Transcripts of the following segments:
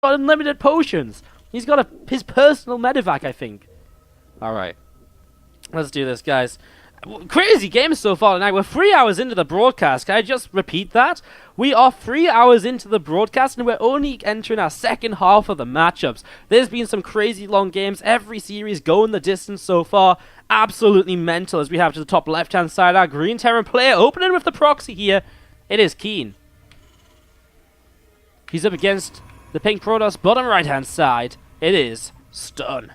got unlimited potions. He's got his personal medevac, I think. Alright. Let's do this, guys. Crazy game so far tonight. We're 3 hours into the broadcast. Can I just repeat that? We are 3 hours into the broadcast, and we're only entering our second half of the matchups. There's been some crazy long games. Every series going the distance so far. Absolutely mental as we have to the top left-hand side our green Terran player opening with the proxy here. It is KeeN. He's up against the pink Protoss bottom right-hand side. It is StuN.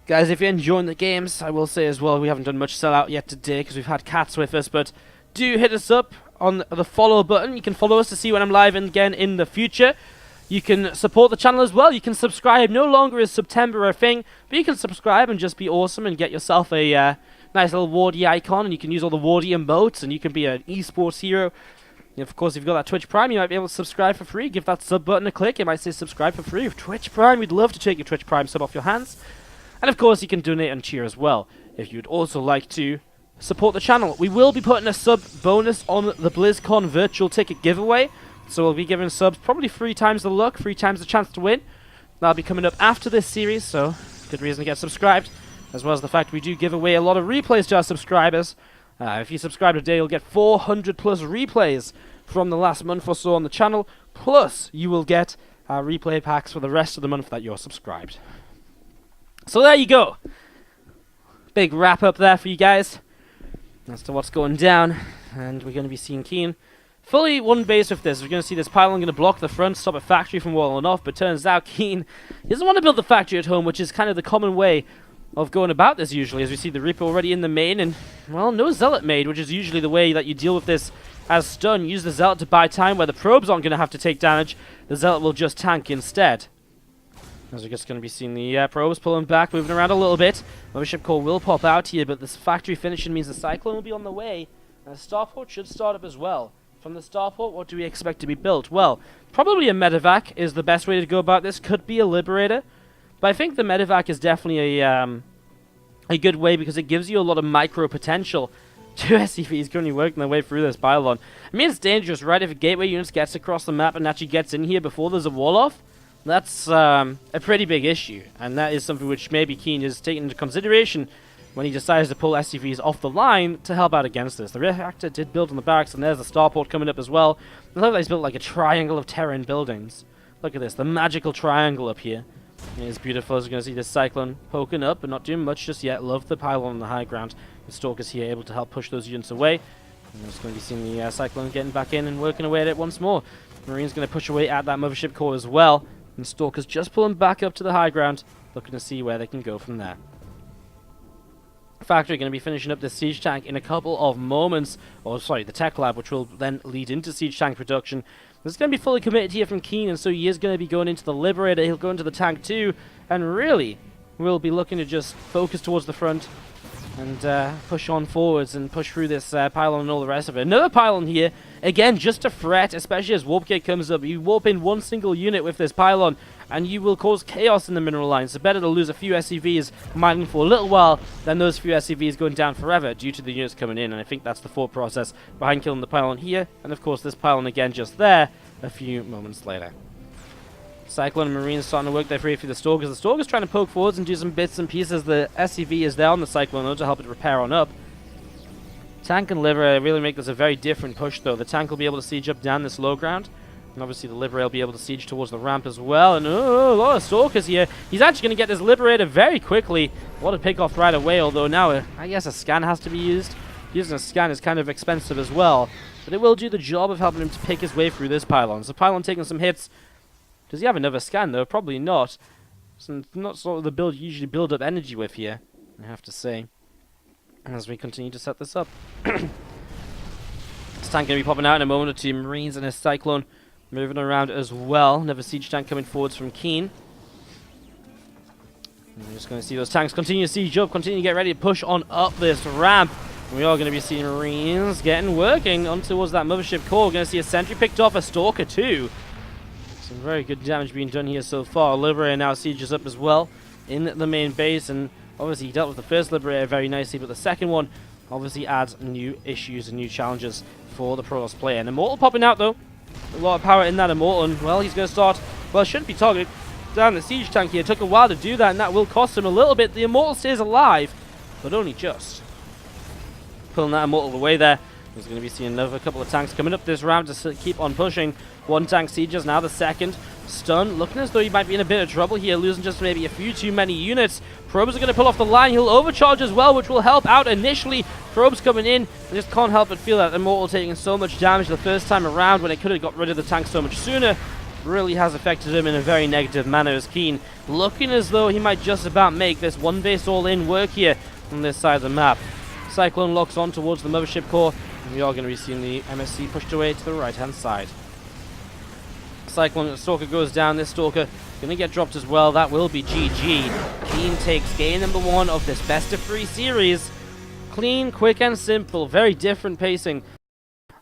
Guys, if you're enjoying the games, I will say as well, we haven't done much sellout yet today because we've had cats with us, but do hit us up on the follow button. You can follow us to see when I'm live again in the future. You can support the channel as well. You can subscribe. No longer is September a thing, but you can subscribe and just be awesome and get yourself a nice little Wardy icon, and you can use all the Wardy emotes, and you can be an esports hero. And of course, if you've got that Twitch Prime, you might be able to subscribe for free. Give that sub button a click. It might say subscribe for free. With Twitch Prime, we'd love to take your Twitch Prime sub off your hands. And of course, you can donate and cheer as well if you'd also like to support the channel. We will be putting a sub bonus on the BlizzCon virtual ticket giveaway. So we'll be giving subs probably 3 times the luck, 3 times the chance to win. That'll be coming up after this series, so good reason to get subscribed. As well as the fact we do give away a lot of replays to our subscribers. If you subscribe today, you'll get 400 plus replays from the last month or so on the channel. Plus, you will get replay packs for the rest of the month that you're subscribed. So there you go. Big wrap up there for you guys as to what's going down. And we're going to be seeing KeeN fully one base with this. We're going to see this pylon going to block the front, stop a factory from walling off. But turns out KeeN doesn't want to build the factory at home, which is kind of the common way of going about this usually. As we see the Reaper already in the main, and, well, no Zealot made, which is usually the way that you deal with this as StuN. Use the Zealot to buy time where the probes aren't going to have to take damage. The Zealot will just tank instead. As we're just going to be seeing the probes pulling back, moving around a little bit. Mothership Core will pop out here, but this factory finishing means the Cyclone will be on the way. And the Starport should start up as well. From the Starport, what do we expect to be built? Well, probably a medevac is the best way to go about this. Could be a Liberator. But I think the medevac is definitely a good way because it gives you a lot of micro potential. 2 SCVs currently working their way through this pylon. I mean, it's dangerous, right? If a gateway unit gets across the map and actually gets in here before there's a wall-off, that's a pretty big issue, and that is something which maybe KeeN is taking into consideration when he decides to pull SCVs off the line to help out against this. The reactor did build on the barracks, and there's the starport coming up as well. I love that he's built like a triangle of Terran buildings. Look at this, the magical triangle up here. It is beautiful as we're going to see this Cyclone poking up, but not doing much just yet. Love the pylon on the high ground. The Stalkers here able to help push those units away. And we're just going to be seeing the Cyclone getting back in and working away at it once more. Marine's going to push away at that Mothership Core as well. And Stalkers just pulling back up to the high ground, looking to see where they can go from there. Factory going to be finishing up the siege tank in a couple of moments. Oh, sorry, the tech lab, which will then lead into siege tank production. This is going to be fully committed here from KeeN, and so he is going to be going into the Liberator. He'll go into the tank too, and really, we'll be looking to just focus towards the front and push on forwards and push through this pylon and all the rest of it. Another pylon here, again, just a threat, especially as Warp Gate comes up. You warp in one single unit with this pylon, and you will cause chaos in the mineral line. So better to lose a few SCVs mining for a little while than those few SCVs going down forever due to the units coming in. And I think that's the thought process behind killing the pylon here. And of course, this pylon again just there a few moments later. Cyclone and Marines starting to work their way through the Stalkers. The Stalkers trying to poke forwards and do some bits and pieces. The SCV is there on the Cyclone though to help it repair on up. Tank and Liberator really make this a very different push though. The tank will be able to siege up down this low ground. And obviously the Liberator will be able to siege towards the ramp as well. And oh, a lot of Stalkers here. He's actually going to get this Liberator very quickly. What a pick off right away, although now I guess a scan has to be used. Using a scan is kind of expensive as well. But it will do the job of helping him to pick his way through this pylon. So pylon taking some hits. Does he have another scan though? Probably not. So not sort of the build you usually build up energy with here, I have to say. As we continue to set this up. This tank going to be popping out in a moment or two. Marines and a Cyclone moving around as well. Another siege tank coming forwards from KeeN. We're just going to see those tanks continue to siege up, continue to get ready to push on up this ramp. And we are going to be seeing Marines working on towards that Mothership Core. We're going to see a sentry picked off, a Stalker too. Some very good damage being done here so far. Liberator now sieges up as well in the main base, and obviously he dealt with the first Liberator very nicely, but the second one obviously adds new issues and new challenges for the Protoss player. And Immortal popping out though. A lot of power in that Immortal, and well, he's going to start well, shouldn't be targeted down the siege tank here. Took a while to do that, and that will cost him a little bit. The Immortal stays alive, but only just. Pulling that Immortal away there. He's going to be seeing another couple of tanks coming up this round to keep on pushing. One tank sieges, now the second. StuN looking as though he might be in a bit of trouble here, losing just maybe a few too many units. Probes are going to pull off the line. He'll overcharge as well, which will help out initially. Probes coming in. I just can't help but feel that Immortal taking so much damage the first time around when it could have got rid of the tank so much sooner really has affected him in a very negative manner as KeeN looking as though he might just about make this one base all-in work here on this side of the map. Cyclone locks on towards the mothership core. We are going to be seeing the MSC pushed away to the right-hand side. Cyclone Stalker goes down. This Stalker going to get dropped as well. That will be GG. KeeN takes game number 1 of this best-of-3 series. Clean, quick, and simple. Very different pacing.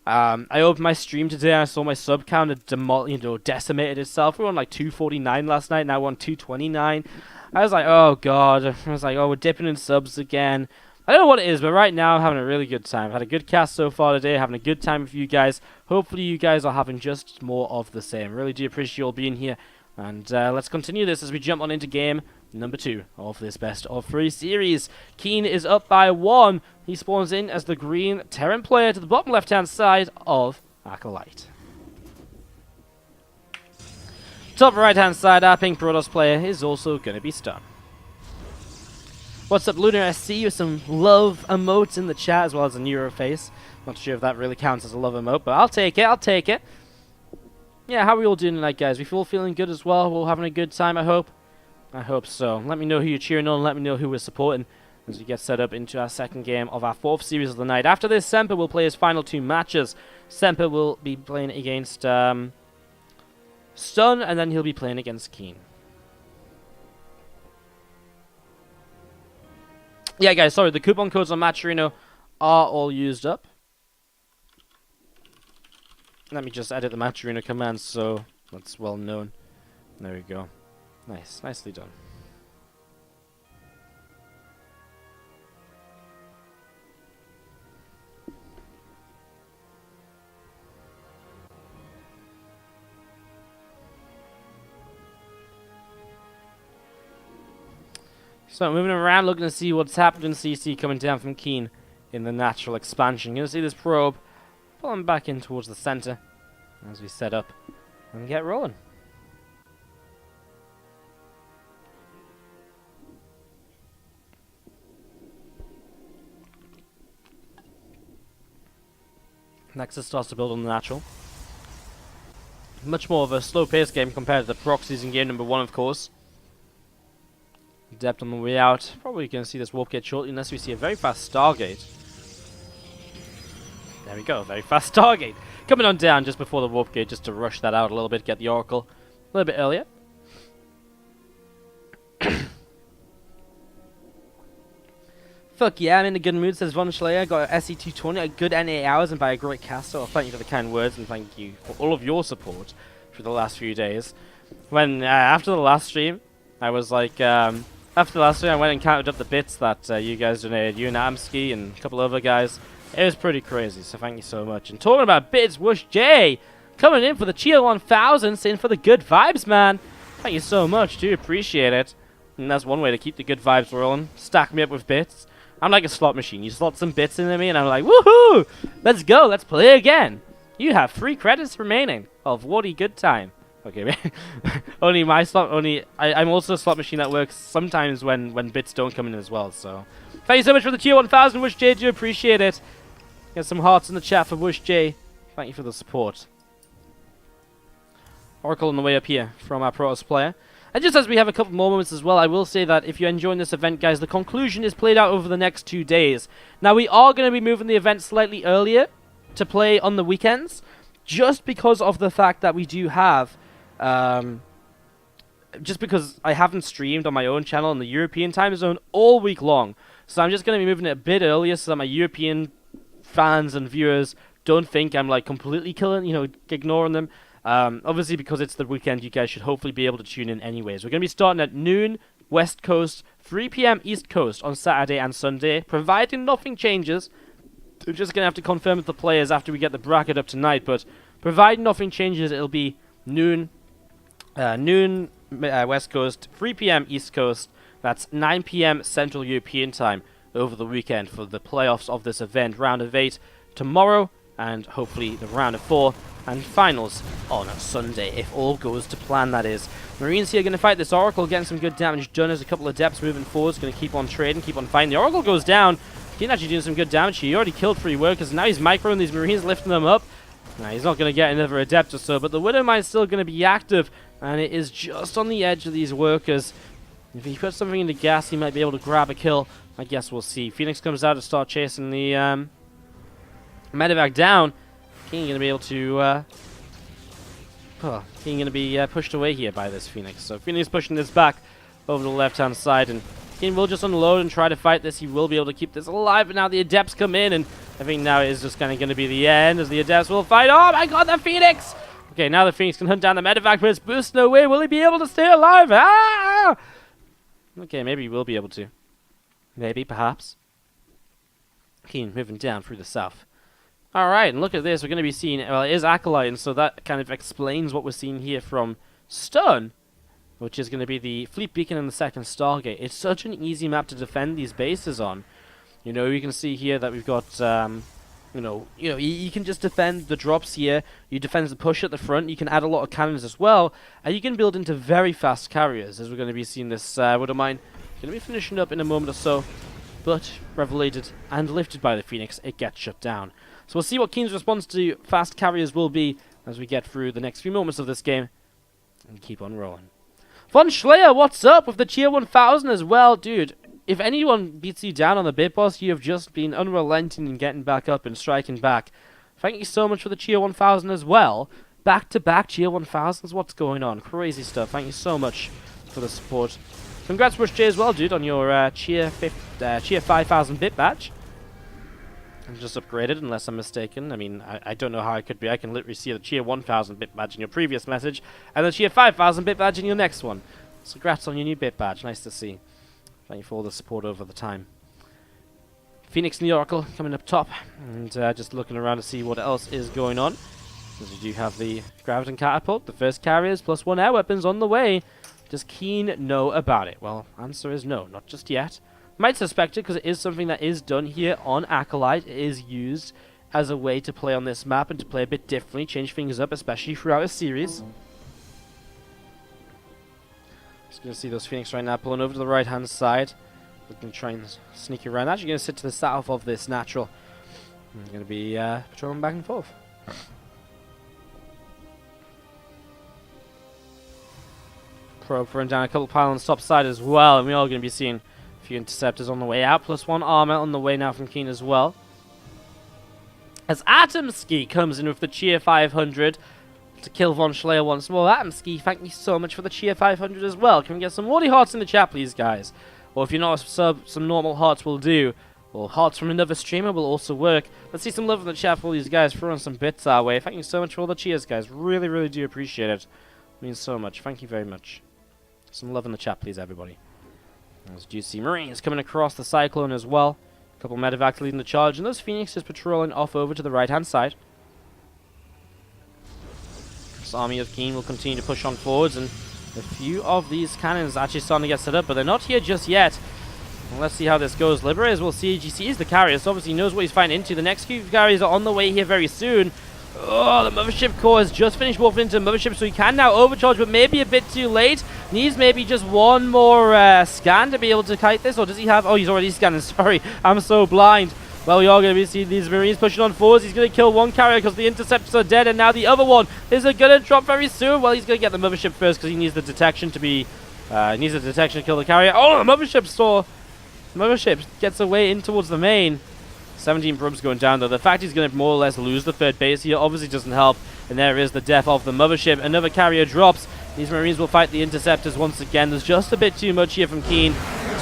I opened my stream today and I saw my sub count had decimated itself. We were on like 249 last night. Now we're on 229. I was like, oh god. I was like, oh, we're dipping in subs again. I don't know what it is, but right now I'm having a really good time. I've had a good cast so far today, having a good time with you guys. Hopefully you guys are having just more of the same. Really do appreciate you all being here. And let's continue this as we jump on into game number 2 of this best of 3 series. KeeN is up by 1. He spawns in as the green Terran player to the bottom left-hand side of Acolyte. Top right-hand side, our pink Protoss player is also going to be StuN. What's up, Lunar SC, with some love emotes in the chat as well as a Neuro face. Not sure if that really counts as a love emote, but I'll take it, I'll take it. Yeah, how are we all doing tonight, guys? We all feeling good as well? We're all having a good time, I hope? I hope so. Let me know who you're cheering on, let me know who we're supporting as we get set up into our second game of our 4th series of the night. After this, Semper will play his final 2 matches. Semper will be playing against StuN, and then he'll be playing against KeeN. Yeah, guys, sorry, the coupon codes on Matcherino are all used up. Let me just edit the Matcherino commands so that's well known. There we go. Nice, nicely done. So moving around, looking to see what's happened in CC coming down from KeeN in the natural expansion. You're going to see this probe pulling back in towards the center as we set up and get rolling. Nexus starts to build on the natural. Much more of a slow-paced game compared to the proxies in game number 1, of course. Depth on the way out. Probably going to see this warp gate shortly unless we see a very fast Stargate. There we go, very fast Stargate. Coming on down just before the warp gate just to rush that out a little bit, get the Oracle a little bit earlier. Fuck yeah, I'm in a good mood, says Von Schleyer. Got a SE220, a good NA hours, and by a great cast. So thank you for the kind words, and thank you for all of your support for the last few days. When, after the last stream, I was like, after the last stream, I went and counted up the bits that you guys donated. You and Amsky and a couple other guys. It was pretty crazy, so thank you so much. And talking about bits, Whoosh J coming in for the Cheer 1000, saying for the good vibes, man. Thank you so much, do appreciate it. And that's one way to keep the good vibes rolling. Stack me up with bits. I'm like a slot machine. You slot some bits into me, and I'm like, woohoo! Let's go, let's play again. You have 3 credits remaining of Wardy good time. Okay, only my slot. I'm also a slot machine that works sometimes when bits don't come in as well. So, thank you so much for the tier 1000, Whoosh J. Do appreciate it. Get some hearts in the chat for Whoosh J. Thank you for the support. Oracle on the way up here from our Protoss player. And just as we have a couple more moments as well, I will say that if you're enjoying this event, guys, the conclusion is played out over the next 2 days. Now, we are going to be moving the event slightly earlier to play on the weekends, just because of the fact that we do have, just because I haven't streamed on my own channel in the European time zone all week long. So I'm just going to be moving it a bit earlier so that my European fans and viewers don't think I'm like completely ignoring them. Obviously, because it's the weekend, you guys should hopefully be able to tune in anyways. We're going to be starting at noon West Coast, 3 p.m. East Coast on Saturday and Sunday, providing nothing changes. We're just going to have to confirm with the players after we get the bracket up tonight, but providing nothing changes, it'll be noon noon West Coast, 3 p.m. East Coast. That's 9 p.m. Central European Time over the weekend for the playoffs of this event. Round of 8 tomorrow, and hopefully the round of 4 and finals on Sunday, if all goes to plan, that is. Marines here going to fight this Oracle, getting some good damage done as a couple of depths moving forward. Going to keep on trading, keep on fighting. The Oracle goes down. KeeN actually doing some good damage. He already killed 3 workers, and now he's microing these Marines, lifting them up. Now, he's not going to get another adept or so, but the Widow Mine's still going to be active, and it is just on the edge of these workers. If he puts something into gas, he might be able to grab a kill. I guess we'll see. Phoenix comes out to start chasing the medevac down. KeeN going to be able to... KeeN going to be pushed away here by this Phoenix. So Phoenix pushing this back over the left-hand side, and KeeN will just unload and try to fight this. He will be able to keep this alive, but now the Adepts come in, and I think now it is just kind of going to be the end as the Adepts will fight. Oh my god, the Phoenix! Okay, now the Phoenix can hunt down the medevac, but it's boosting away. Will he be able to stay alive? Ah! Okay, maybe he will be able to. Maybe, perhaps. KeeN moving down through the south. Alright, and look at this. We're going to be seeing... Well, it is Acolyte, and so that kind of explains what we're seeing here from StuN, which is going to be the Fleet Beacon and the second Stargate. It's such an easy map to defend these bases on. You know, you can see here that we've got... you can just defend the drops here. You defend the push at the front. You can add a lot of cannons as well, and you can build into very fast carriers, as we're going to be seeing this Widow Mine. Going to be finishing up in a moment or so, but revelated and lifted by the Phoenix, it gets shut down. So we'll see what KeeN's response to fast carriers will be as we get through the next few moments of this game, and keep on rolling. Von Schleyer, what's up with the Tier 1000 as well, dude? If anyone beats you down on the bit boss, you have just been unrelenting in getting back up and striking back. Thank you so much for the Tier 1000 as well. Back-to-back Tier 1000s, what's going on? Crazy stuff. Thank you so much for the support. Congrats, Rush J, as well, dude, on your Tier 5000 bit badge. I'm just upgraded, unless I'm mistaken. I mean, I don't know how I could be. I can literally see the Tier 1000 bit badge in your previous message, and the Tier 5000 bit badge in your next one. So congrats on your new bit badge. Nice to see. Thank you for all the support over the time. Phoenix and the Oracle coming up top, and just looking around to see what else is going on. As we do have the Graviton Catapult, the first carriers, +1 air weapons on the way. Does KeeN know about it? Well, answer is no, not just yet. Might suspect it because it is something that is done here on Acolyte. It is used as a way to play on this map and to play a bit differently, change things up, especially throughout a series. Just going to see those Phoenix right now pulling over to the right-hand side. Looking to try and sneak around. Actually going to sit to the south of this natural. I'm going to be patrolling back and forth. Probe throwing down a couple of pylons top side as well, and we are going to be seeing a few interceptors on the way out, +1 armor on the way now from KeeN as well. As Atomski comes in with the Tier 500 to kill Von Schleyer once more. Atomski, thank you so much for the Tier 500 as well. Can we get some Wardy hearts in the chat, please, guys? Or if you're not a sub, some normal hearts will do. Or hearts from another streamer will also work. Let's see some love in the chat for all these guys throwing some bits our way. Thank you so much for all the cheers, guys. Really, really do appreciate it. It means so much. Thank you very much. Some love in the chat, please, everybody. There's Juicy Marines coming across the Cyclone as well. A couple medevacs leading the charge, and those Phoenixes patrolling off over to the right-hand side. This army of KeeN will continue to push on forwards, and a few of these cannons actually starting to get set up, but they're not here just yet. Well, let's see how this goes. Liberators will see GC is the carrier, so obviously he knows what he's fighting into. The next few carriers are on the way here very soon. Oh, the Mothership core has just finished morphing into Mothership, so he can now overcharge, but maybe a bit too late. Needs maybe just one more scan to be able to kite this, or does he have... Oh, he's already scanning, sorry. I'm so blind. Well, we are going to be seeing these Marines pushing on forwards. He's going to kill one carrier because the interceptors are dead, and now the other one is going to drop very soon. Well, he's going to get the Mothership first because he needs the detection to be... needs the detection to kill the carrier. Oh, the Mothership saw... Mothership gets away in towards the main. 17 probes going down, though. The fact he's going to more or less lose the third base here obviously doesn't help. And there is the death of the Mothership. Another carrier drops. These Marines will fight the interceptors once again. There's just a bit too much here from KeeN.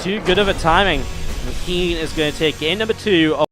Too good of a timing. And KeeN is going to take game number 2 of